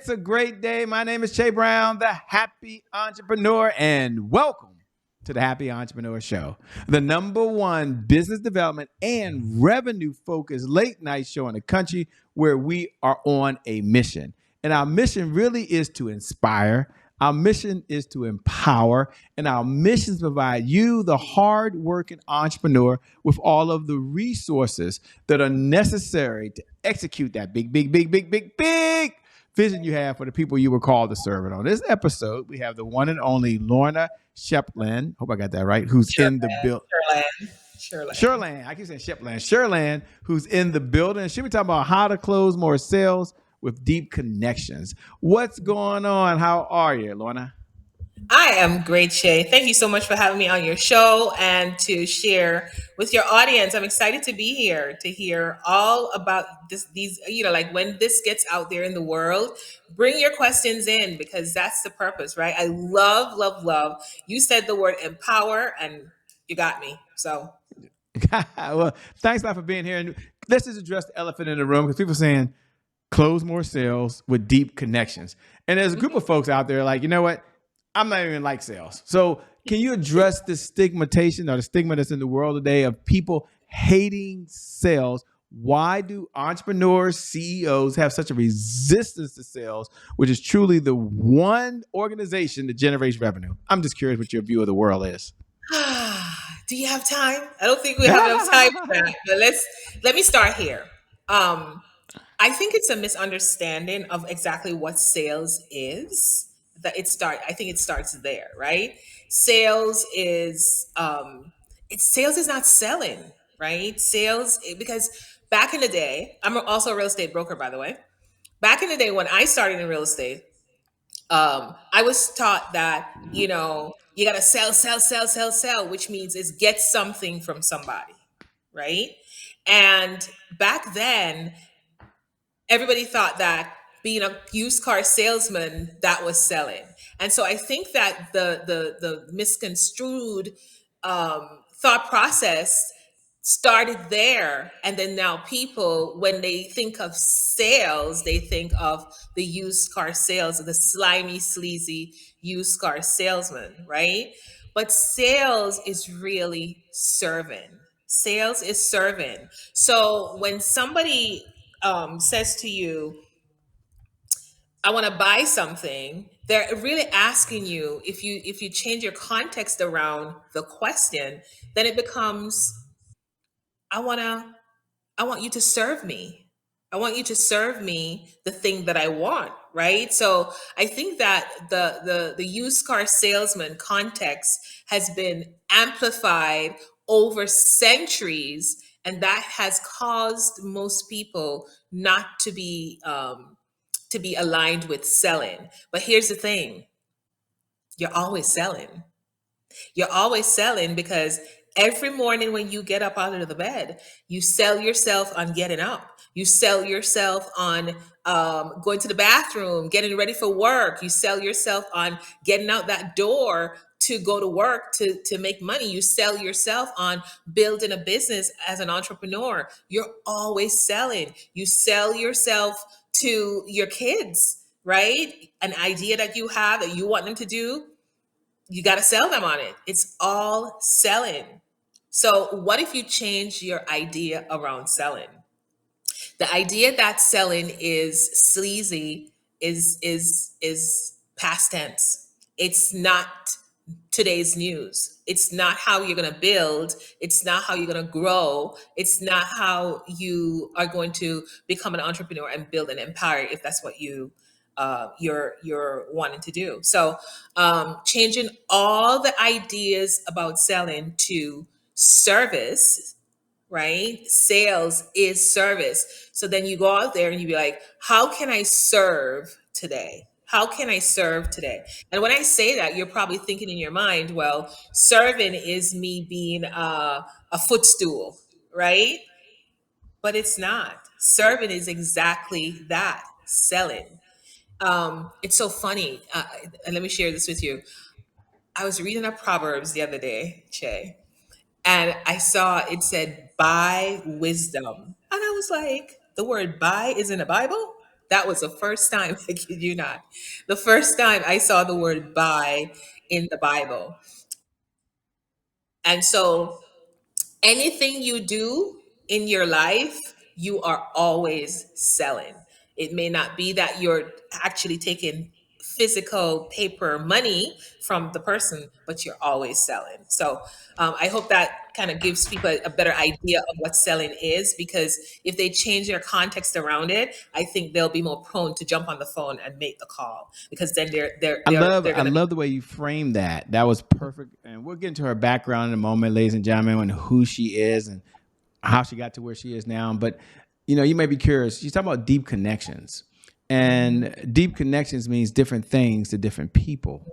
It's a great day. My name is Che Brown, the Happy Entrepreneur, and welcome to the Happy Entrepreneur Show, the number one business development and revenue focused late night show in the country where we are on a mission. And our mission really is to inspire. Our mission is to empower, and our mission is to provide you, the hard-working entrepreneur, with all of the resources that are necessary to execute that big vision you have for the people you were called to serve. And on this episode, we have the one and only Lorna Sherland. Hope I got that right. Who's in the building? Sherland. I keep saying Sherland. Sherland, who's in the building. She'll be talking about how to close more sales with deep connections. What's going on? How are you, Lorna? I am great, Shay. Thank you so much for having me on your show and to share with your audience. I'm excited to be here to hear all about these, like when this gets out there in the world, bring your questions in because that's the purpose, right? I love, love, love. You said the word empower and you got me. So. Well, thanks a lot for being here. And let's just address the elephant in the room because people are saying close more sales with deep connections. And there's a group of folks out there like, you know what? I'm not even like sales. So can you address the stigmatization or the stigma that's in the world today of people hating sales? Why do entrepreneurs, CEOs have such a resistance to sales, which is truly the one organization that generates revenue? I'm just curious what your view of the world is. Do you have time? I don't think we have enough time for that. But let me start here. I think it's a misunderstanding of exactly what sales is. I think it starts there, right? Sales is sales is not selling, right? Because back in the day, I'm also a real estate broker, by the way. Back in the day when I started in real estate, I was taught that, you gotta sell, which means is get something from somebody, right? And back then, everybody thought that being a used car salesman, that was selling. And so I think that the misconstrued thought process started there. And then now people, when they think of sales, they think of the used car sales, the slimy, sleazy used car salesman, right? But sales is really serving. Sales is serving. So when somebody says to you, I want to buy something, they're really asking you, if you change your context around the question, then it becomes, I want you to serve me. I want you to serve me the thing that I want, right? So I think that the used car salesman context has been amplified over centuries, and that has caused most people not to be aligned with selling. But here's the thing: you're always selling. You're always selling because every morning when you get up out of the bed, you sell yourself on getting up. You sell yourself on going to the bathroom, getting ready for work. You sell yourself on getting out that door to go to work to make money. You sell yourself on building a business as an entrepreneur. You're always selling. You sell yourself to your kids, right? An idea that you have that you want them to do, you got to sell them on it. It's all selling. So what if you change your idea around selling? The idea that selling is sleazy is past tense. It's not today's news. It's not how you're going to build. It's not how you're going to grow. It's not how you are going to become an entrepreneur and build an empire if that's what you're wanting to do. So changing all the ideas about selling to service, right? Sales is service. So then you go out there and you be like, how can I serve today? How can I serve today? And when I say that, you're probably thinking in your mind, well, serving is me being a footstool, right? But it's not. Serving is exactly that, selling. It's so funny. And let me share this with you. I was reading a Proverbs the other day, Che, and I saw it said, buy wisdom. And I was like, the word buy is in the Bible? That was the first time, I kid you not, the first time I saw the word buy in the Bible. And so anything you do in your life, you are always selling. It may not be that you're actually taking physical paper money from the person, but you're always selling. So I hope that kind of gives people a better idea of what selling is, because if they change their context around it, I think they'll be more prone to jump on the phone and make the call, because then they're I going to be. love the way you framed that. That was perfect. And we'll get into her background in a moment, ladies and gentlemen, and who she is and how she got to where she is now. But you may be curious. She's talking about deep connections, and deep connections means different things to different people.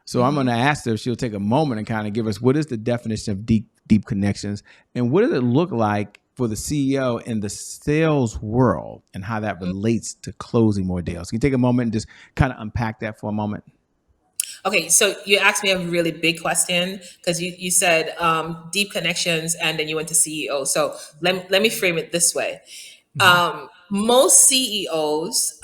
So I'm going to ask her if she'll take a moment and kind of give us what is the definition of deep connections, and what does it look like for the CEO in the sales world, and how that relates to closing more deals. Can you take a moment and just kind of unpack that for a moment? Okay, so you asked me a really big question, because you said deep connections, and then you went to CEO. So let me frame it this way. Most CEOs,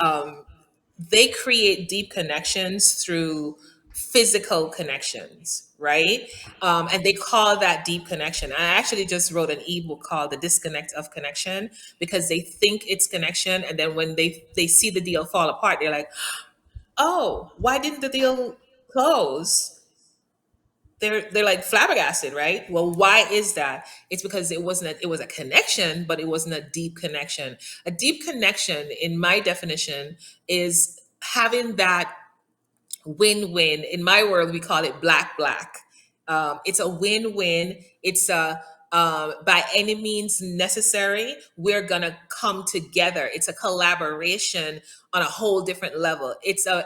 they create deep connections through physical connections, right? And they call that deep connection. I actually just wrote an ebook called The Disconnect of Connection, because they think it's connection. And then when they see the deal fall apart, they're like, oh, why didn't the deal close? They're like flabbergasted, right? Well, why is that? It's because it was a connection, but it wasn't a deep connection. A deep connection, in my definition, is having that win-win. In my world, we call it black. It's a win-win. It's a by any means necessary, we're gonna come together. It's a collaboration on a whole different level.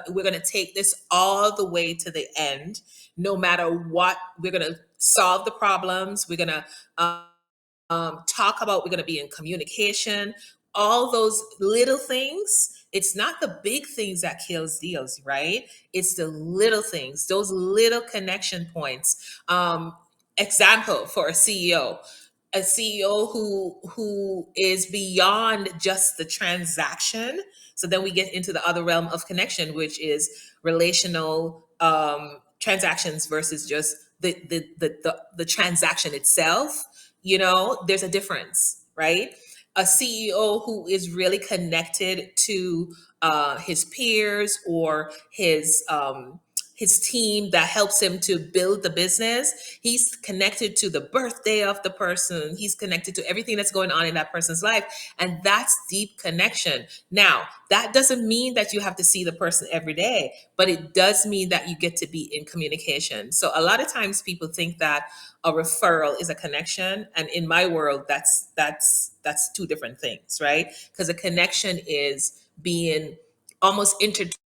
We're gonna take this all the way to the end, no matter what. We're gonna solve the problems. We're gonna talk about. We're going to be in communication. All those little things. It's not the big things that kills deals, right? It's the little things, those little connection points. Example for a CEO who is beyond just the transaction. So then we get into the other realm of connection, which is relational transactions versus just the transaction itself. There's a difference, right? A CEO who is really connected to his peers, or his team that helps him to build the business. He's connected to the birthday of the person. He's connected to everything that's going on in that person's life. And that's deep connection. Now, that doesn't mean that you have to see the person every day, but it does mean that you get to be in communication. So a lot of times people think that a referral is a connection. And in my world, that's two different things, right? Because a connection is being almost intertwined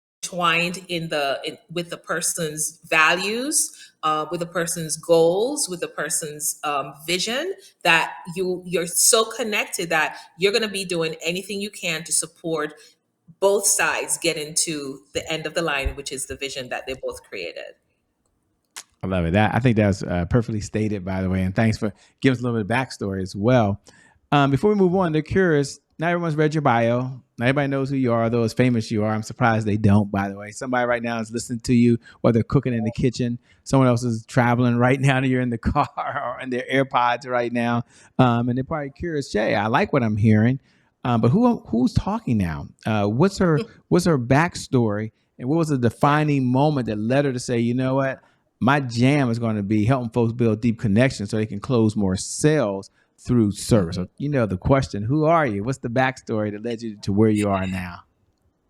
with the person's values, with the person's goals, with the person's vision, that you're so connected that you're going to be doing anything you can to support both sides get into the end of the line, which is the vision that they both created. I love it. I think that's perfectly stated, by the way. And thanks for giving us a little bit of backstory as well. Before we move on, they're curious. Not everyone's read your bio. Not everybody knows who you are, though as famous you are. I'm surprised they don't, by the way. Somebody right now is listening to you while they're cooking in the kitchen. Someone else is traveling right now, and you're in the car or in their AirPods right now. And they're probably curious, Jay, I like what I'm hearing. But who's talking now? What's her backstory? And what was the defining moment that led her to say, you know what? My jam is going to be helping folks build deep connections so they can close more sales through service. So, the question, who are you? What's the backstory that led you to where you are now?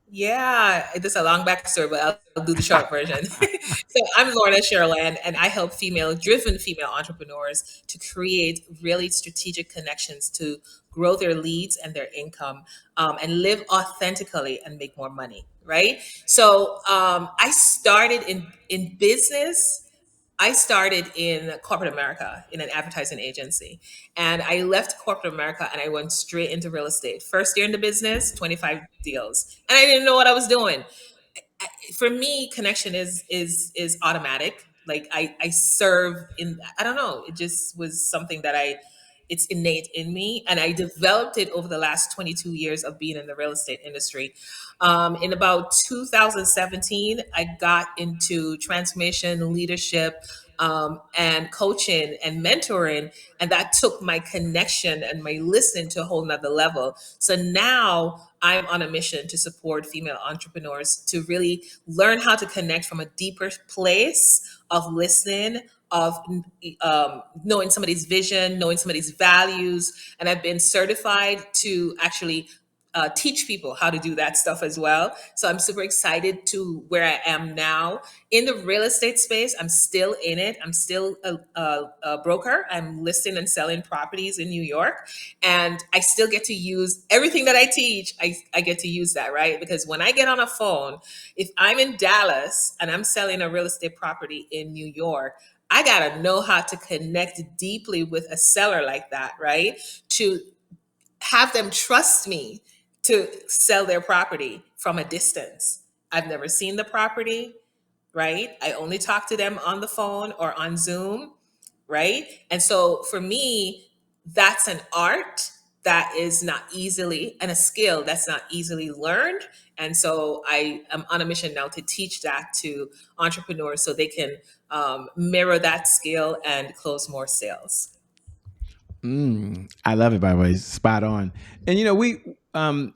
Yeah, it's a long backstory, but I'll do the short version. So I'm Lorna Sherland, and I help driven female entrepreneurs to create really strategic connections to grow their leads and their income, and live authentically and make more money. Right. So I started in business. I started in corporate America in an advertising agency. And I left corporate America and I went straight into real estate. First year in the business, 25 deals. And I didn't know what I was doing. For me, connection is automatic. Like I serve in, I don't know, it just was something that it's innate in me, and I developed it over the last 22 years of being in the real estate industry. In about 2017, I got into transformation, leadership, and coaching and mentoring, and that took my connection and my listening to a whole nother level. So now I'm on a mission to support female entrepreneurs to really learn how to connect from a deeper place of listening, of knowing somebody's vision, knowing somebody's values. And I've been certified to actually teach people how to do that stuff as well. So I'm super excited to where I am now in the real estate space. I'm still in it. I'm still a broker. I'm listing and selling properties in New York, and I still get to use everything that I teach. I get to use that, right? Because when I get on a phone, if I'm in Dallas and I'm selling a real estate property in New York, I gotta know how to connect deeply with a seller like that, right? To have them trust me to sell their property from a distance. I've never seen the property, right? I only talk to them on the phone or on Zoom, right? And so for me, that's an art that is not easily, and a skill that's not easily learned. And so I am on a mission now to teach that to entrepreneurs so they can mirror that skill and close more sales. I love it, by the way. Spot on. And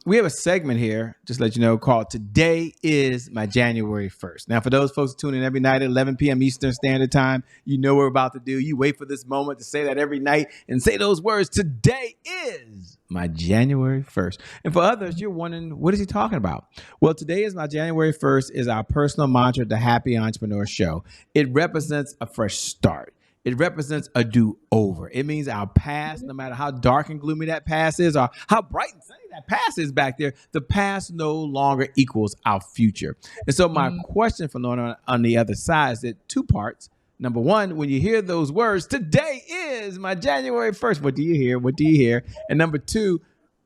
we have a segment here, just to let you know, called "Today is my January 1st." Now, for those folks tuning in every night at 11 p.m. Eastern Standard Time, you know what we're about to do. You wait for this moment to say that every night and say those words. Today is my January 1st. And for others, you're wondering, what is he talking about? Well, today is my January 1st is our personal mantra, the Happy Entrepreneur Show. It represents a fresh start. It represents a do-over. It means our past, no matter how dark and gloomy that past is, or how bright and sunny that past is back there, the past no longer equals our future. And so my question for Lorna on the other side is that two parts. Number one, when you hear those words, today is my January 1st, what do you hear? What do you hear? And number two,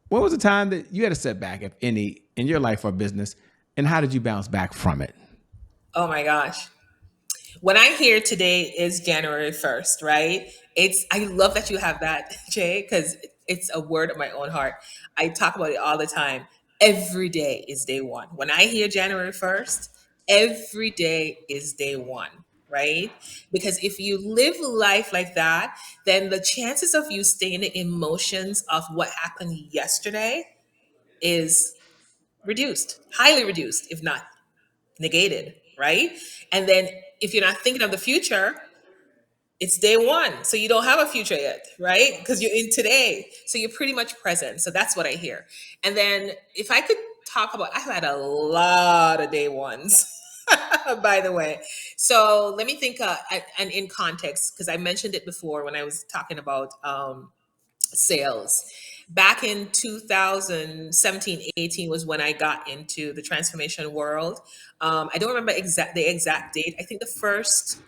what was the time that you had a setback, if any, in your life or business, and how did you bounce back from it? Oh my gosh. When I hear today is January 1st, right? I love that you have that, Jay, because it's a word of my own heart. I talk about it all the time. Every day is day one. When I hear January 1st, every day is day one, right? Because if you live life like that, then the chances of you staying in emotions of what happened yesterday is reduced, highly reduced, if not negated, right? And then if you're not thinking of the future, it's day one. So you don't have a future yet, right? Because you're in today. So you're pretty much present. So that's what I hear. And then if I could talk about, I've had a lot of day ones, by the way. So let me think, and in context, because I mentioned it before when I was talking about sales. Back in 2017, 18 was when I got into the transformation world. I don't remember the exact date. I think the first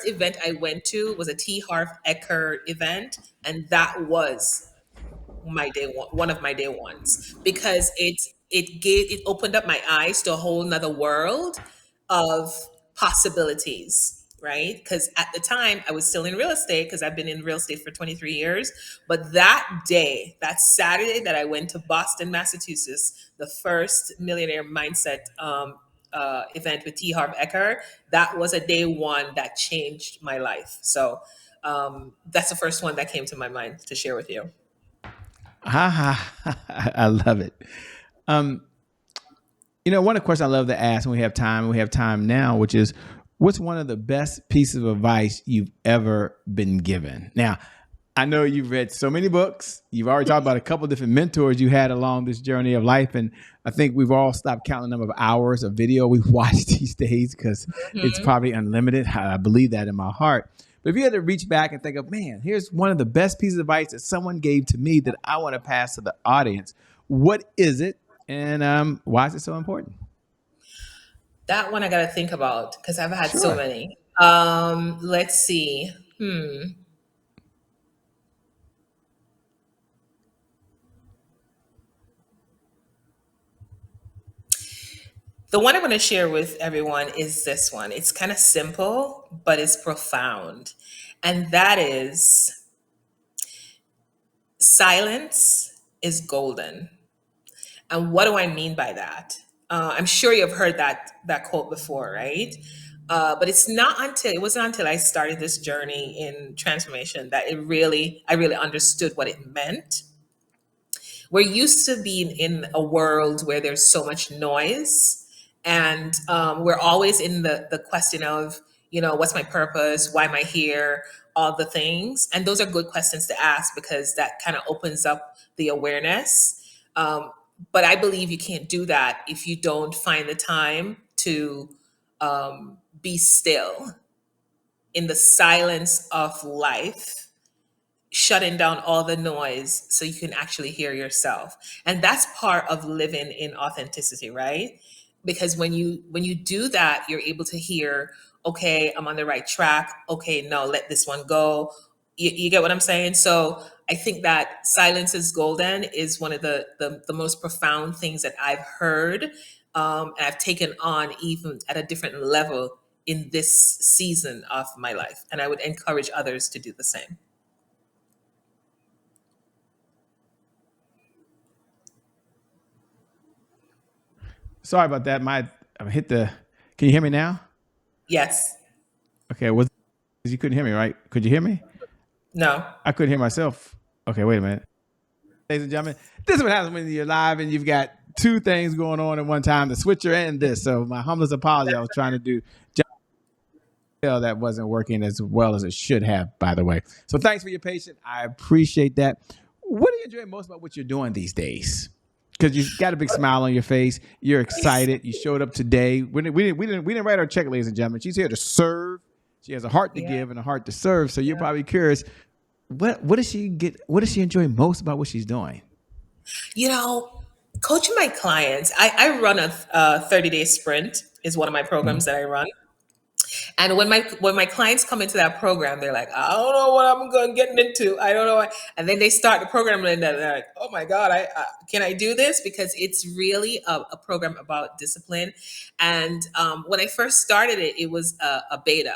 event I went to was a T. Harv Eker event, and that was my day one of my day ones, because it opened up my eyes to a whole nother world of possibilities, right? Because at the time I was still in real estate, because I've been in real estate for 23 years. But that day, that Saturday that I went to Boston, Massachusetts, the first millionaire mindset event with T. Harv Eker, that was a day one that changed my life. So that's the first one that came to my mind to share with you. Ha ha! I love it. Um, one of the questions I love to ask when we have time, and we have time now, which is, what's one of the best pieces of advice you've ever been given? Now, I know you've read so many books. You've already talked about a couple of different mentors you had along this journey of life. And I think we've all stopped counting the number of hours of video we've watched these days, because it's probably unlimited. I believe that in my heart. But if you had to reach back and think of, man, here's one of the best pieces of advice that someone gave to me that I want to pass to the audience, what is it? And why is it so important? That one I got to think about, because I've had so Sure. many. Let's see. The one I'm going to share with everyone is this one. It's kind of simple, but it's profound. And that is, Silence is golden. And what do I mean by that? I'm sure you've heard that quote before, right? But it wasn't until I started this journey in transformation that I really understood what it meant. We're used to being in a world where there's so much noise, and we're always in the question of, what's my purpose? Why am I here? All the things, and those are good questions to ask because that kind of opens up the awareness. But I believe you can't do that if you don't find the time to be still in the silence of life, shutting down all the noise so you can actually hear yourself. And that's part of living in authenticity, right? Because when you do that, you're able to hear, okay, I'm on the right track. Okay, no, let this one go. You get what I'm saying? So I think that silence is golden is one of the most profound things that I've heard, and I've taken on even at a different level in this season of my life. And I would encourage others to do the same. Sorry about that. I hit the. Can you hear me now? Yes. Okay, was you couldn't hear me, right? Could you hear me? No. I couldn't hear myself. Okay, wait a minute. Ladies and gentlemen, this is what happens when you're live and you've got two things going on at one time, the switcher and this. So my humblest apology. I was trying to do that wasn't working as well as it should have, by the way. So thanks for your patience. I appreciate that. What do you enjoy most about what you're doing these days? Because you've got a big smile on your face. You're excited. You showed up today. We didn't write our check, ladies and gentlemen. She's here to serve. She has a heart to give and a heart to serve. So you're probably curious, what does she get? What does she enjoy most about what she's doing? You know, Coaching my clients, I run a 30-day sprint is one of my programs that I run. And when my clients come into that program, they're like, I don't know what I'm going getting into. I don't know. And then they start the program and they're like, oh my God, can I do this? Because it's really a program about discipline. And when I first started it, it was a beta.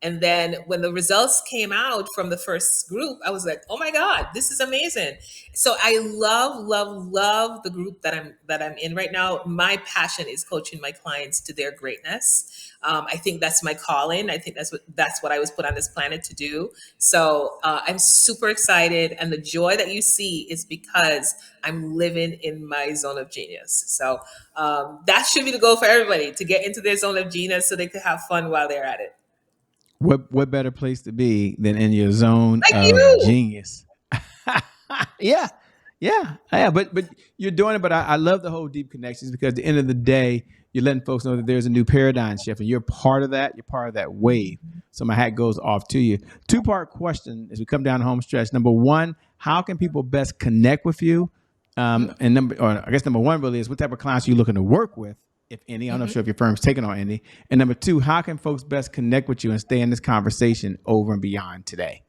And then when the results came out from the first group, I was like, "Oh my God, this is amazing!" So I love, love, love the group that I'm in right now. My passion is coaching my clients to their greatness. I think that's my calling. I think that's what I was put on this planet to do. So I'm super excited, and the joy that you see is because I'm living in my zone of genius. So that should be the goal for everybody to get into their zone of genius, so they can have fun while they're at it. What better place to be than in your zone Like of you. genius? Yeah, yeah. But you're doing it. But I love the whole deep connections because at the end of the day, you're letting folks know that there's a new paradigm shift, and you're part of that. You're part of that wave. So my hat goes off to you. Two-part question as we come down the home stretch. Number one, how can people best connect with you? And number one really is what type of clients are you looking to work with, if any? I'm not sure if your firm's taking on any. And number two, how can folks best connect with you and stay in this conversation over and beyond today?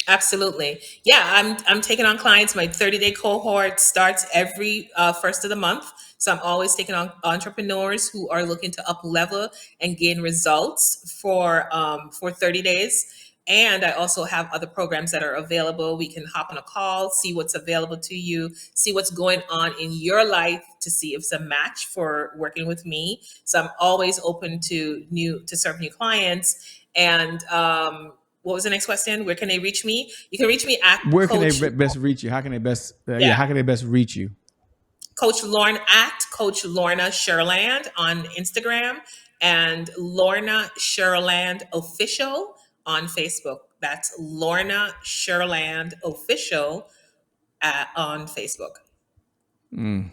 Absolutely. Yeah, I'm taking on clients. My 30-day cohort starts every first of the month. So I'm always taking on entrepreneurs who are looking to up level and gain results for 30 days. And I also have other programs that are available. We can hop on a call, see what's available to you, see what's going on in your life to see if it's a match for working with me. So I'm always open to serve new clients. And what was the next question? Where can they reach me? You can reach me at Where can they Coach. best reach you? How can they best? Yeah, How can they best reach you? Coach Lorna at Coach Lorna Sherland on Instagram and Lorna Sherland Official on Facebook. That's Lorna Sherland Official on Facebook. Well,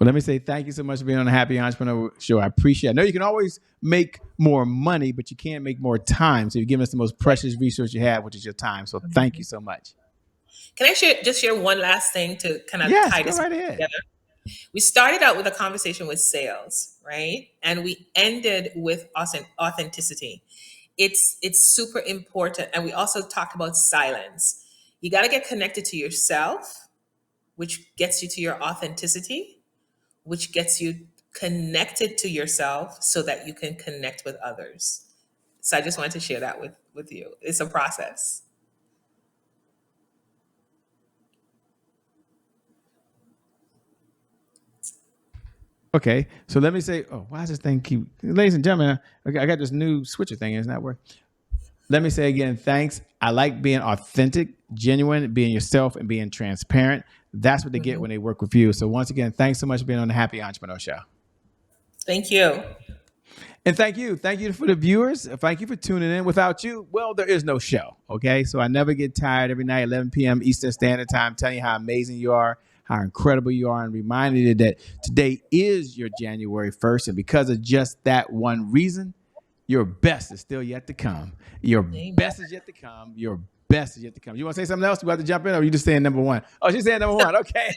let me say thank you so much for being on the Happy Entrepreneur Show. I appreciate it. I know you can always make more money, but you can't make more time. So you're giving us the most precious resource you have, which is your time. So thank you so much. Can I just share one last thing to kind of Yes, tie go this right ahead. together? We started out with a conversation with sales, right? And we ended with authenticity. It's super important. And we also talked about silence. You got to get connected to yourself, which gets you to your authenticity, which gets you connected to yourself so that you can connect with others. So I just wanted to share that with you. It's a process. Okay, so let me say, oh, why does this thing keep, ladies and gentlemen, okay, I got this new switcher thing, it's not working. Let me say again, thanks. I like being authentic, genuine, being yourself, and being transparent. That's what they get when they work with you. So once again, thanks so much for being on the Happy Entrepreneur Show. Thank you. And thank you. Thank you for the viewers. Thank you for tuning in. Without you, well, there is no show. Okay. So I never get tired every night, 11 p.m. Eastern Standard Time, telling you how amazing you are, how incredible you are, and reminding you that today is your January 1st. And because of just that one reason, your best is still yet to come. Your best is yet to come. Your best is yet to come. You want to say something else? You about to jump in, or are you just saying number one? Oh, she's saying number one. Okay.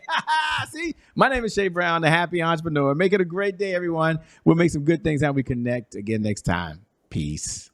See, my name is Shay Brown, the Happy Entrepreneur. Make it a great day, everyone. We'll make some good things how we connect again next time. Peace.